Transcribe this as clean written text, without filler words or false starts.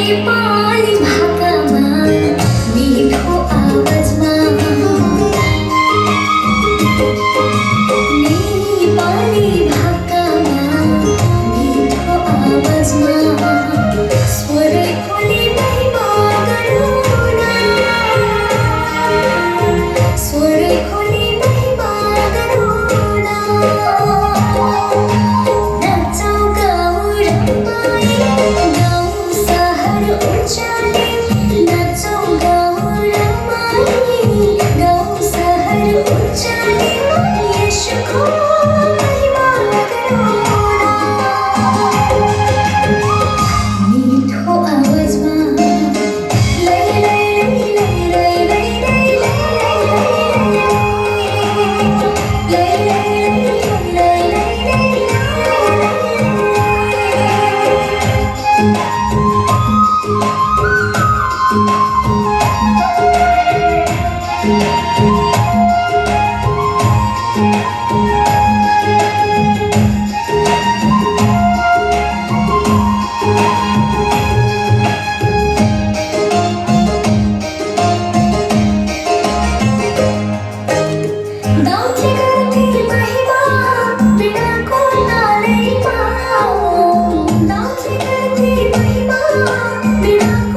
पाली भाकामा मिठो आवाजमा नेपाली भाकामा मिठो आवाजमा स्वर खोली महिमा गरौँ न स्वर खोली महिमा गरौँ न नाचौँ गाउँ रमाई गाउँ सहर उचाले नाचौँ गाउँ रमाई गाउँ सहर उचाले येशूको महिमा गरौँ न मिठो आवाजमा लै लै लै लै लै लै लै लै लै गाउँथे गर्थे महिमा वीणाको तालैमा गाउँथे गर्थे महिमा वीणाको